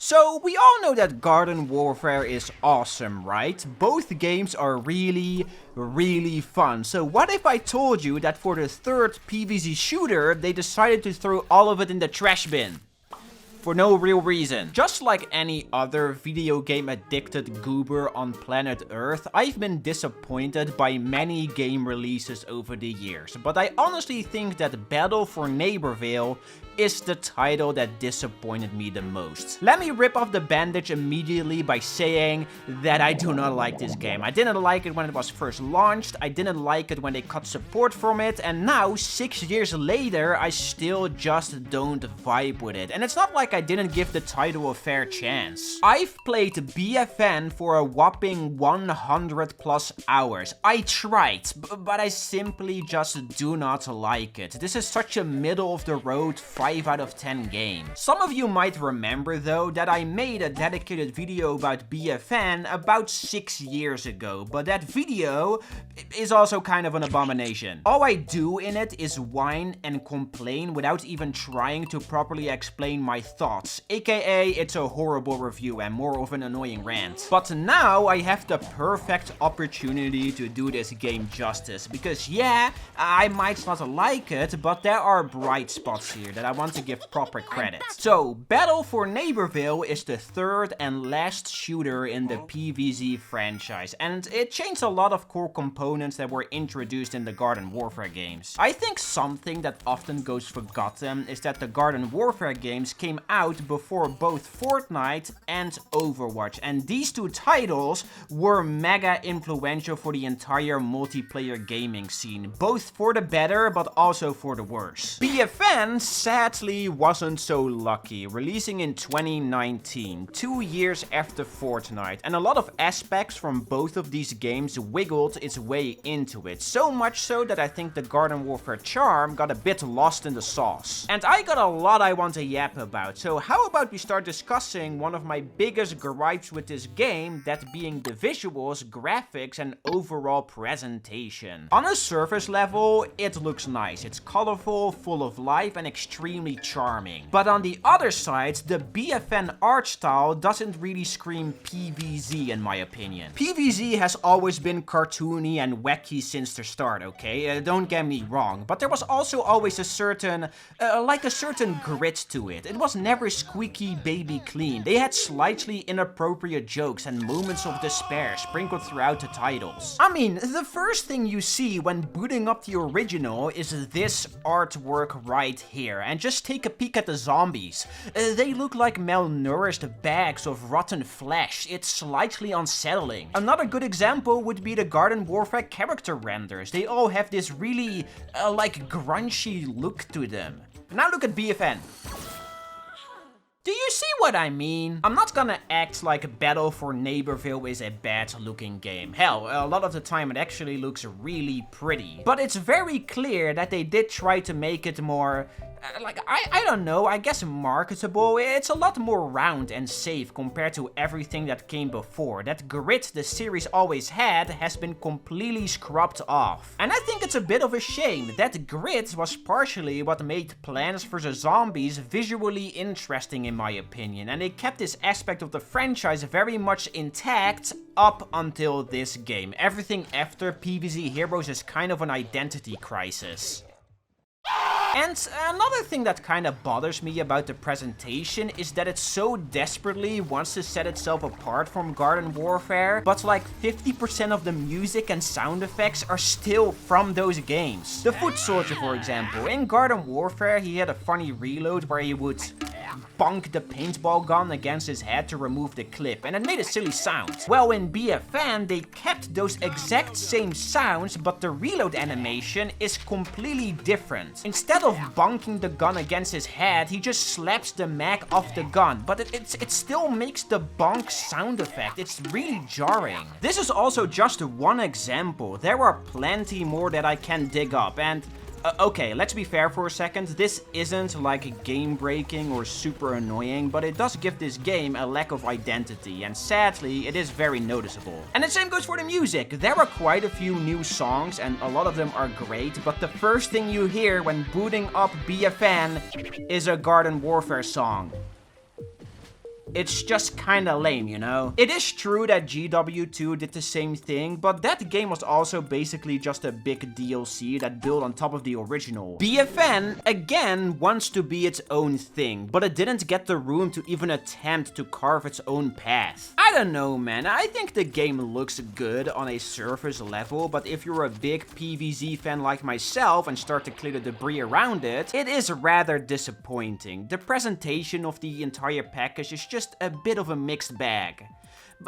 So, we all know that Garden Warfare is awesome, right? Both games are really fun. So what if I told you that for the third PvZ shooter, they decided to throw all of it in the trash bin? For no real reason. Just like any other video game addicted goober on planet Earth, I've been disappointed by many game releases over the years. But I honestly think that Battle for Neighborville is the title that disappointed me the most. Let me rip off the bandage immediately by saying that I do not like this game. I didn't like it when it was first launched, I didn't like it when they cut support from it, and now, 6 years later, I still just don't vibe with it. And it's not like I didn't give the title a fair chance. I've played BFN for a whopping 100 plus hours. I tried, but I simply just do not like it. This is such a middle of the road 5 out of 10 game. Some of you might remember though that I made a dedicated video about BFN about 6 years ago, but that video is also kind of an abomination. All I do in it is whine and complain without even trying to properly explain my thoughts, aka it's a horrible review and more of an annoying rant. But now I have the perfect opportunity to do this game justice, because yeah, I might not like it, but there are bright spots here that I want to give proper credit. So, Battle for Neighborville is the third and last shooter in the PvZ franchise, and it changed a lot of core components that were introduced in the Garden Warfare games. I think something that often goes forgotten is that the Garden Warfare games came out before both Fortnite and Overwatch, and these two titles were mega influential for the entire multiplayer gaming scene, both for the better but also for the worse. BFN sadly wasn't so lucky, releasing in 2019, 2 years after Fortnite, and a lot of aspects from both of these games wiggled its way into it, so much so that I think the Garden Warfare charm got a bit lost in the sauce. And I got a lot I want to yap about, so how about we start discussing one of my biggest gripes with this game, that being the visuals, graphics, and overall presentation. On a surface level, it looks nice. It's colorful, full of life, and extremely charming. But on the other side, the BFN art style doesn't really scream PvZ in my opinion. PvZ has always been cartoony and wacky since the start, okay? Don't get me wrong, but there was also always a certain grit to it. It was never squeaky baby clean. They had slightly inappropriate jokes and moments of despair sprinkled throughout the titles. I mean, the first thing you see when booting up the original is this artwork right here, and just take a peek at the zombies. They look like malnourished bags of rotten flesh. It's slightly unsettling. Another good example would be the Garden Warfare character renders. They all have this really, grungy look to them. Now look at BFN. Do you see what I mean? I'm not gonna act like Battle for Neighborville is a bad looking game. Hell, a lot of the time it actually looks really pretty. But it's very clear that they did try to make it more, I don't know, I guess marketable. It's a lot more round and safe compared to everything that came before. That grit the series always had has been completely scrubbed off. And I think it's a bit of a shame. That grit was partially what made Plants vs. Zombies visually interesting in my opinion, and they kept this aspect of the franchise very much intact up until this game. Everything after PvZ Heroes is kind of an identity crisis. And another thing that kind of bothers me about the presentation is that it so desperately wants to set itself apart from Garden Warfare, but like 50% of the music and sound effects are still from those games. The Foot Soldier, for example. In Garden Warfare, he had a funny reload where he would bonk the paintball gun against his head to remove the clip, and it made a silly sound. Well, in BFN, they kept those exact same sounds, but the reload animation is completely different. Instead of bonking the gun against his head, he just slaps the mag off the gun, but it still makes the bonk sound effect. It's really jarring. This is also just one example. There are plenty more that I can dig up, and okay, let's be fair for a second. This isn't like game-breaking or super annoying, but it does give this game a lack of identity, and sadly, it is very noticeable. And the same goes for the music. There are quite a few new songs, and a lot of them are great, but the first thing you hear when booting up BFN is a Garden Warfare song. it's just kinda lame, you know? It is true that GW2 did the same thing, but that game was also basically just a big DLC that built on top of the original. BFN, again, wants to be its own thing, but it didn't get the room to even attempt to carve its own path. I don't know, man. I think the game looks good on a surface level, but if you're a big PvZ fan like myself and start to clear the debris around it, it is rather disappointing. The presentation of the entire package is just a bit of a mixed bag.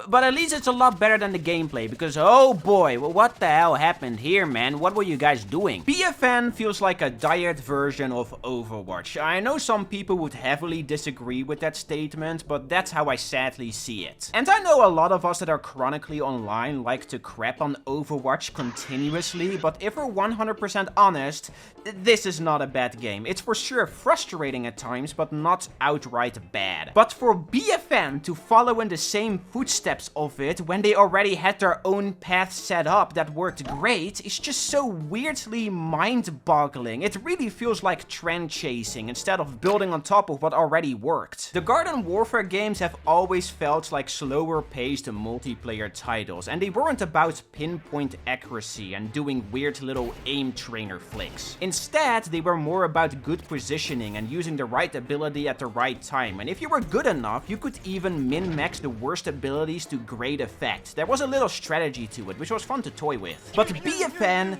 But at least it's a lot better than the gameplay, because oh boy, well, what the hell happened here, man? What were you guys doing? BFN feels like a diet version of Overwatch. I know some people would heavily disagree with that statement, but that's how I sadly see it. And I know a lot of us that are chronically online like to crap on Overwatch continuously, but if we're 100% honest, this is not a bad game. It's for sure frustrating at times, but not outright bad. But for BFN to follow in the same footsteps of it when they already had their own path set up that worked great is just so weirdly mind-boggling. It really feels like trend chasing instead of building on top of what already worked. The Garden Warfare games have always felt like slower paced multiplayer titles, and they weren't about pinpoint accuracy and doing weird little aim trainer flicks. Instead, they were more about good positioning and using the right ability at the right time, and if you were good enough, you could even min-max the worst ability to great effect. There was a little strategy to it, which was fun to toy with. But BFN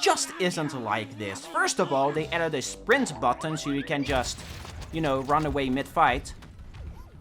just isn't like this. First of all, they added a sprint button so you can just, you know, run away mid-fight.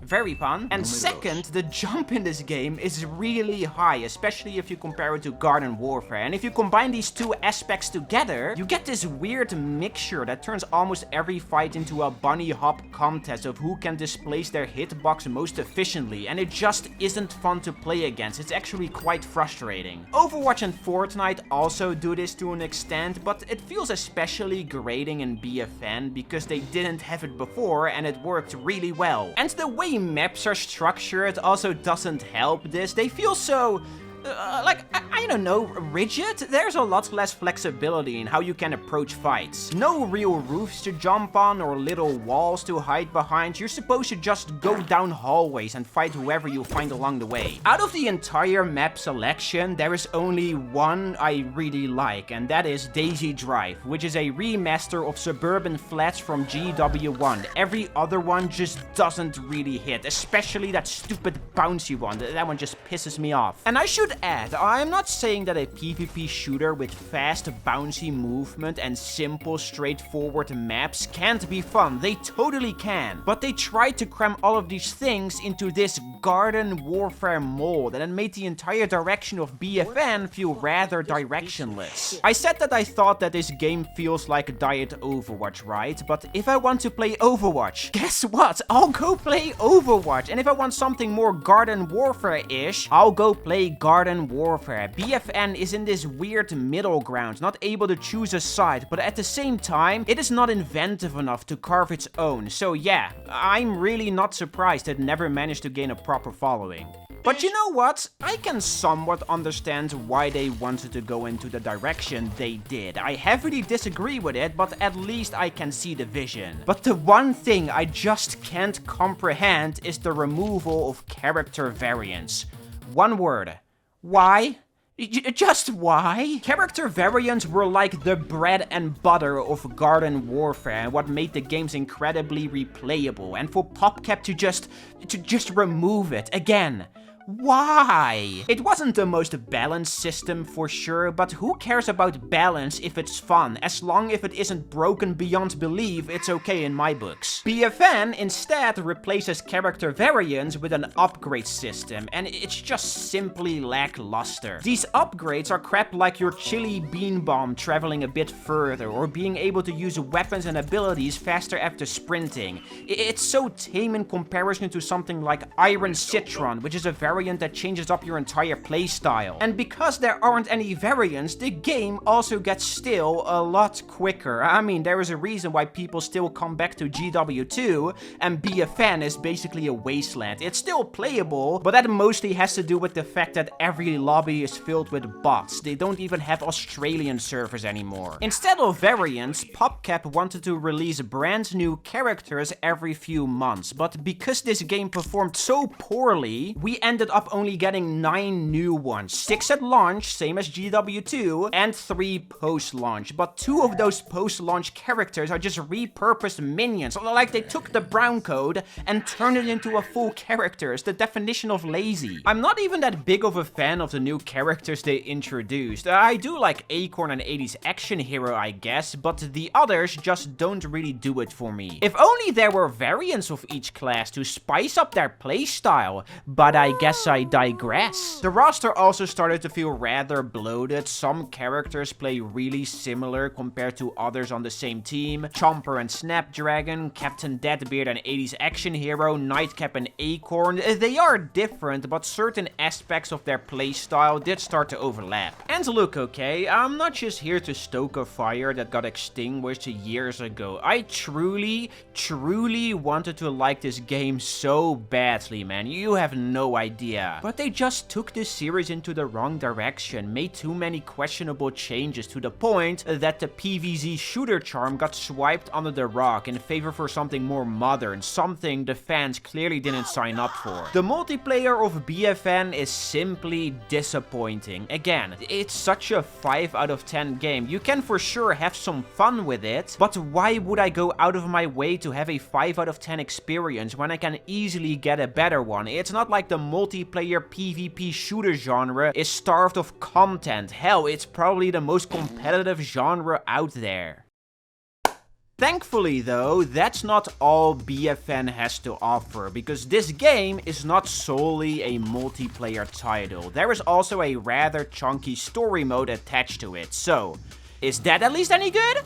Very fun. And second, the jump in this game is really high, especially if you compare it to Garden Warfare. And if you combine these two aspects together, you get this weird mixture that turns almost every fight into a bunny hop contest of who can displace their hitbox most efficiently. And it just isn't fun to play against. It's actually quite frustrating. Overwatch and Fortnite also do this to an extent, but it feels especially grating in BFN because they didn't have it before and it worked really well. And the way maps are structured also doesn't help this. They feel so I don't know, rigid? There's a lot less flexibility in how you can approach fights. No real roofs to jump on or little walls to hide behind. You're supposed to just go down hallways and fight whoever you find along the way. Out of the entire map selection, there is only one I really like, and that is Daisy Drive, which is a remaster of Suburban Flats from GW1. Every other one just doesn't really hit, especially that stupid bouncy one. That one just pisses me off. And I should add, I'm not saying that a PvP shooter with fast, bouncy movement and simple, straightforward maps can't be fun. They totally can. But they tried to cram all of these things into this Garden Warfare mold, and it made the entire direction of BFN feel rather directionless. I said that I thought that this game feels like Diet Overwatch, right? But if I want to play Overwatch, guess what? I'll go play Overwatch. And if I want something more Garden Warfare-ish, I'll go play Garden Warfare. BFN is in this weird middle ground, not able to choose a side, but at the same time, it is not inventive enough to carve its own. So yeah, I'm really not surprised it never managed to gain a proper following. But you know what? I can somewhat understand why they wanted to go into the direction they did. I heavily disagree with it, but at least I can see the vision. But the one thing I just can't comprehend is the removal of character variants. One word. Why? Just why? Character variants were like the bread and butter of Garden Warfare and what made the games incredibly replayable. And for PopCap to just remove it again. Why? It wasn't the most balanced system for sure, but who cares about balance if it's fun? As long as it isn't broken beyond belief, it's okay in my books. BFN instead replaces character variants with an upgrade system, and it's just simply lackluster. These upgrades are crap like your chili bean bomb traveling a bit further, or being able to use weapons and abilities faster after sprinting. It's so tame in comparison to something like Iron Citron, which is a very variant that changes up your entire playstyle. And because there aren't any variants, the game also gets still a lot quicker. I mean, there is a reason why people still come back to GW2, and BFN is basically a wasteland. It's still playable, but that mostly has to do with the fact that every lobby is filled with bots. They don't even have Australian servers anymore. Instead of variants, PopCap wanted to release brand new characters every few months, but because this game performed so poorly, we ended up only getting 9 new ones. 6 at launch, same as GW2, and 3 post-launch. But 2 of those post-launch characters are just repurposed minions. Like they took the brown code and turned it into a full character. It's the definition of lazy. I'm not even that big of a fan of the new characters they introduced. I do like Acorn and 80s Action Hero, I guess, but the others just don't really do it for me. If only there were variants of each class to spice up their playstyle, but I guess I digress. The roster also started to feel rather bloated. Some characters play really similar compared to others on the same team. Chomper and Snapdragon, Captain Deadbeard and 80s Action Hero, Nightcap and Acorn. They are different, but certain aspects of their playstyle did start to overlap. And look, okay, I'm not just here to stoke a fire that got extinguished years ago. I truly wanted to like this game so badly, man. You have no idea. But they just took this series into the wrong direction, made too many questionable changes to the point that the PvZ shooter charm got swiped under the rug in favor for something more modern, something the fans clearly didn't sign up for. The multiplayer of BFN is simply disappointing. Again, it's such a 5 out of 10 game. You can for sure have some fun with it, but why would I go out of my way to have a 5 out of 10 experience when I can easily get a better one? It's not like the multiplayer PvP shooter genre is starved of content. Hell, it's probably the most competitive genre out there. Thankfully though, that's not all BFN has to offer, because this game is not solely a multiplayer title. There is also a rather chunky story mode attached to it, so is that at least any good?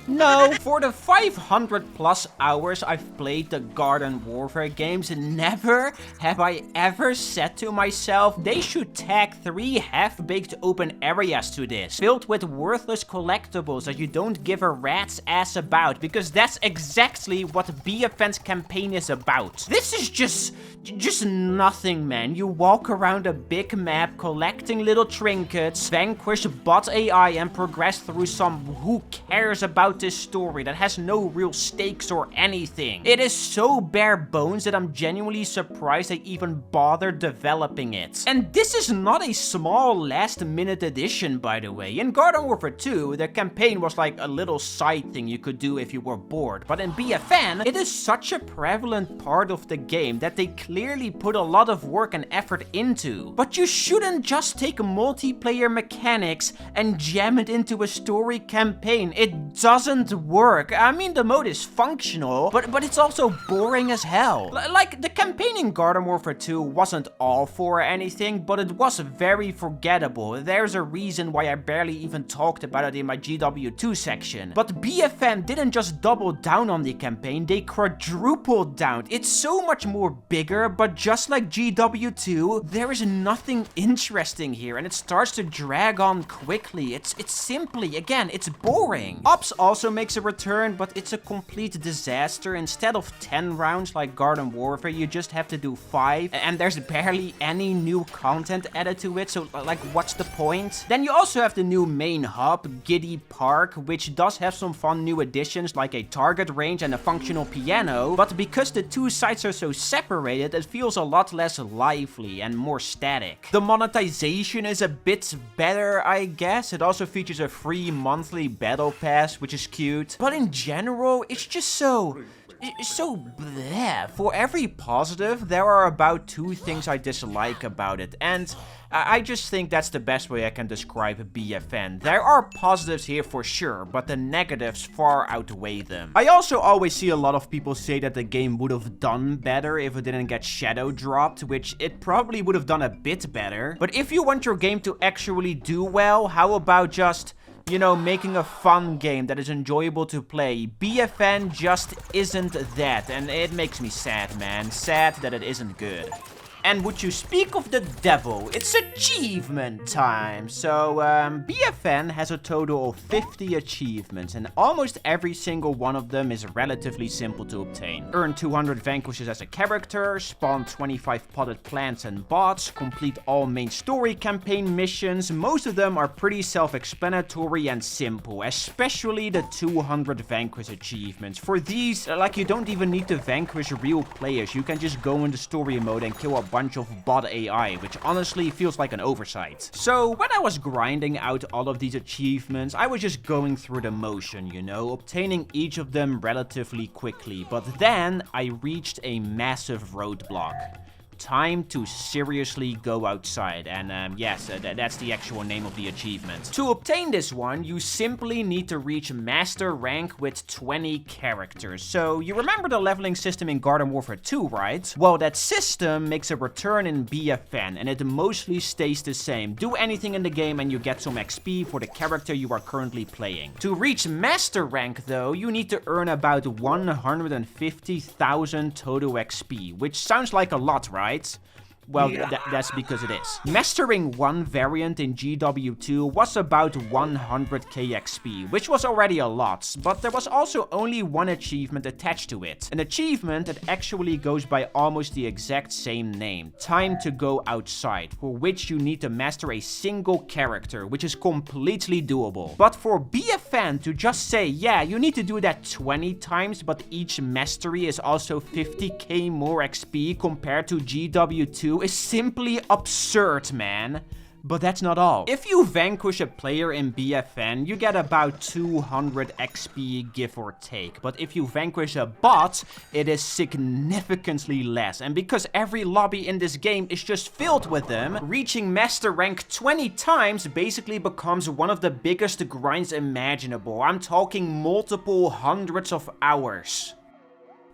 No. For the 500 plus hours I've played the Garden Warfare games, never have I ever said to myself they should tag 3 half-baked open areas to this, filled with worthless collectibles that you don't give a rat's ass about, because that's exactly what BFN's campaign is about. This is just nothing, man. You walk around a big map collecting little trinkets, vanquish bot AI, and progress through some who cares about this story that has no real stakes or anything. It is so bare bones that I'm genuinely surprised they even bothered developing it. And this is not a small last-minute addition, by the way. In Garden Warfare 2, the campaign was like a little side thing you could do if you were bored, but in BFN, it is such a prevalent part of the game that they clearly put a lot of work and effort into. But you shouldn't just take multiplayer mechanics and jam it into a story campaign. It doesn't work. I mean, the mode is functional, but it's also boring as hell. Like, the campaign in Garden Warfare 2 wasn't awful or anything, but it was very forgettable. There's a reason why I barely even talked about it in my GW2 section. But BFN didn't just double down on the campaign, they quadrupled down. It's so much more bigger, but just like GW2, there is nothing interesting here, and it starts to drag on quickly. It's simply, again, it's boring. Ops also makes a return, but it's a complete disaster. Instead of 10 rounds like Garden Warfare, you just have to do 5, and there's barely any new content added to it, so like, what's the point? Then you also have the new main hub, Giddy Park, which does have some fun new additions like a target range and a functional piano, but because the two sites are so separated, it feels a lot less lively and more static. The monetization is a bit better, I guess. It also features a free monthly battle pass, which is cute, but in general, it's just so bleh. For every positive, there are about 2 things I dislike about it, and I just think that's the best way I can describe BFN. There are positives here for sure, but the negatives far outweigh them. I also always see a lot of people say that the game would have done better if it didn't get shadow dropped, which it probably would have done a bit better. But if you want your game to actually do well, how about just you know, making a fun game that is enjoyable to play. BFN just isn't that, and it makes me sad, man. Sad that it isn't good. And would you speak of the devil, it's achievement time. So, BFN has a total of 50 achievements, and almost every single one of them is relatively simple to obtain. Earn 200 vanquishes as a character, spawn 25 potted plants and bots, complete all main story campaign missions. Most of them are pretty self-explanatory and simple, especially the 200 vanquish achievements. For these, like, you don't even need to vanquish real players. You can just go into story mode and kill a bunch of bot AI, which honestly feels like an oversight. So when I was grinding out all of these achievements, I was just going through the motion, you know, obtaining each of them relatively quickly. But then I reached a massive roadblock. Time to seriously go outside, and yes, that's the actual name of the achievement. To obtain this one, you simply need to reach master rank with 20 characters. So you remember the leveling system in Garden Warfare 2, right? Well, that system makes a return in BFN, and it mostly stays the same. Do anything in the game and you get some XP for the character you are currently playing. To reach master rank though, you need to earn about 150,000 total XP, which sounds like a lot, right? Well, yeah. That's because it is. Mastering one variant in GW2 was about 100k XP, which was already a lot, but there was also only one achievement attached to it. An achievement that actually goes by almost the exact same name, Time to Go Outside, for which you need to master a single character, which is completely doable. But for BFN to just say, yeah, you need to do that 20 times, but each mastery is also 50k more XP compared to GW2 is simply absurd, man. But that's not all. If you vanquish a player in BFN, you get about 200 XP, give or take. But if you vanquish a bot, it is significantly less. And because every lobby in this game is just filled with them, reaching master rank 20 times basically becomes one of the biggest grinds imaginable. I'm talking multiple hundreds of hours.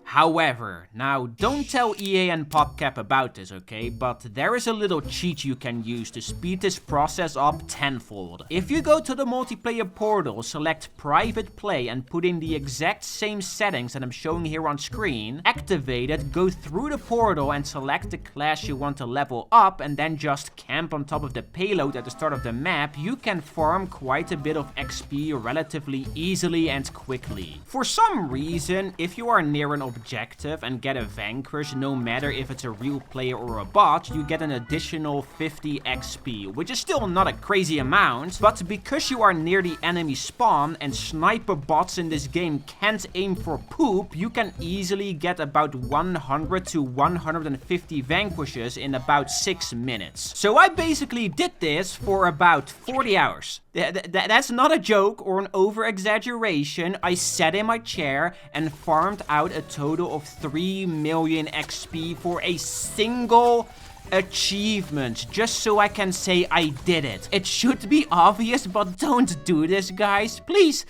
However, now don't tell EA and PopCap about this, okay? But there is a little cheat you can use to speed this process up tenfold. If you go to the multiplayer portal, select private play and put in the exact same settings that I'm showing here on screen, activate it, go through the portal and select the class you want to level up and then just camp on top of the payload at the start of the map, you can farm quite a bit of XP relatively easily and quickly. For some reason, if you are near an objective and get a vanquish, no matter if it's a real player or a bot, you get an additional 50 XP, which is still not a crazy amount, but because you are near the enemy spawn and sniper bots in this game can't aim for poop, you can easily get about 100 to 150 vanquishes in about 6 minutes. So I basically did this for about 40 hours. That's not a joke or an over-exaggeration. I sat in my chair and farmed out a total of 3 million XP for a single achievement, just so I can say I did it. It should be obvious, but don't do this, guys. Please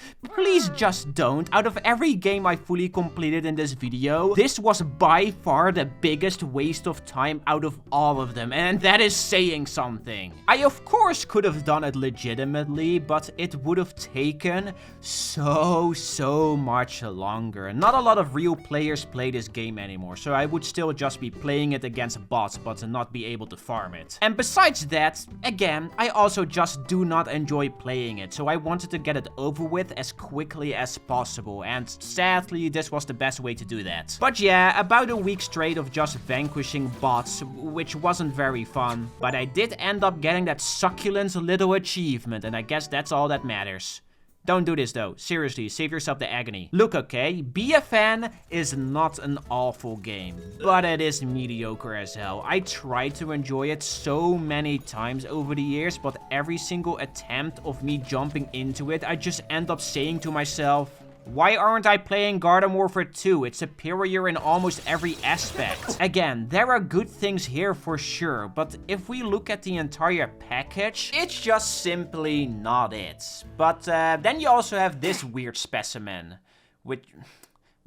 just don't. Out of every game I fully completed in this video, this was by far the biggest waste of time out of all of them, and that is saying something. I of course could have done it legitimately, but it would have taken so much longer. Not a lot of real players play this game anymore, so I would still just be playing it against bots, but not be able to farm it. And besides that, again, I also just do not enjoy playing it, so I wanted to get it over with as quickly as possible, and sadly this was the best way to do that. But yeah, about a week straight of just vanquishing bots, which wasn't very fun, but I did end up getting that succulent little achievement, and I guess that's all that matters. Don't do this though. Seriously, save yourself the agony. Look, okay, BFN is not an awful game, but it is mediocre as hell. I tried to enjoy it so many times over the years, but every single attempt of me jumping into it, I just end up saying to myself, why aren't I playing Garden Warfare 2? It's superior in almost every aspect. Again, there are good things here for sure, but if we look at the entire package, it's just simply not it. But then you also have this weird specimen,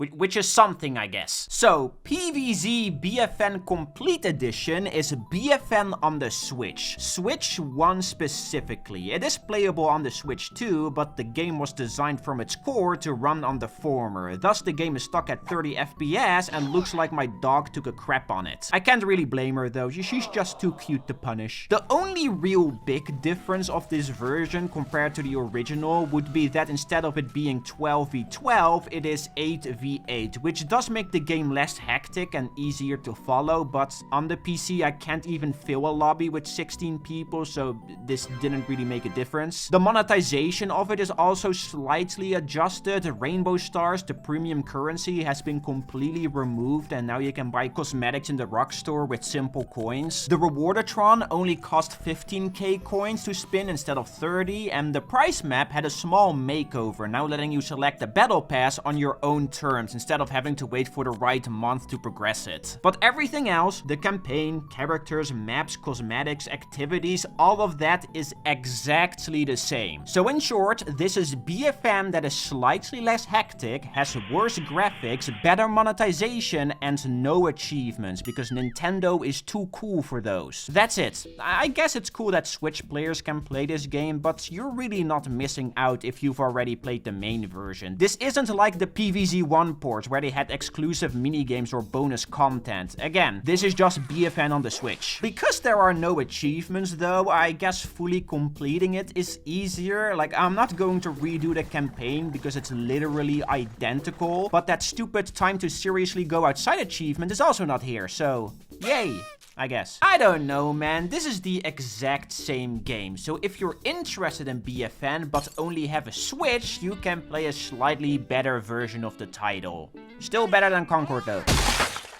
which is something, I guess. So, PvZ BFN Complete Edition is BFN on the Switch. Switch 1 specifically. It is playable on the Switch too, but the game was designed from its core to run on the former. Thus, the game is stuck at 30 FPS and looks like my dog took a crap on it. I can't really blame her though, she's just too cute to punish. The only real big difference of this version compared to the original would be that instead of it being 12v12, it is 8v8, which does make the game less hectic and easier to follow, but on the PC I can't even fill a lobby with 16 people, so this didn't really make a difference. The monetization of it is also slightly adjusted. Rainbow Stars, the premium currency, has been completely removed and now you can buy cosmetics in the rock store with simple coins. The Rewardatron only cost 15k coins to spin instead of 30, and the price map had a small makeover, now letting you select a battle pass on your own terms instead of having to wait for the right month to progress it. But everything else, the campaign, characters, maps, cosmetics, activities, all of that is exactly the same. So in short, this is BFN that is slightly less hectic, has worse graphics, better monetization, and no achievements, because Nintendo is too cool for those. That's it. I guess it's cool that Switch players can play this game, but you're really not missing out if you've already played the main version. This isn't like the PvZ 1 port where they had exclusive minigames or bonus content. Again, this is just BFN on the Switch. Because there are no achievements though, I guess fully completing it is easier. Like, I'm not going to redo the campaign because it's literally identical, but that stupid time to seriously go outside achievement is also not here, so yay, I guess. I don't know, man. This is the exact same game. So if you're interested in BFN but only have a Switch, you can play a slightly better version of the title. Still better than Concord though.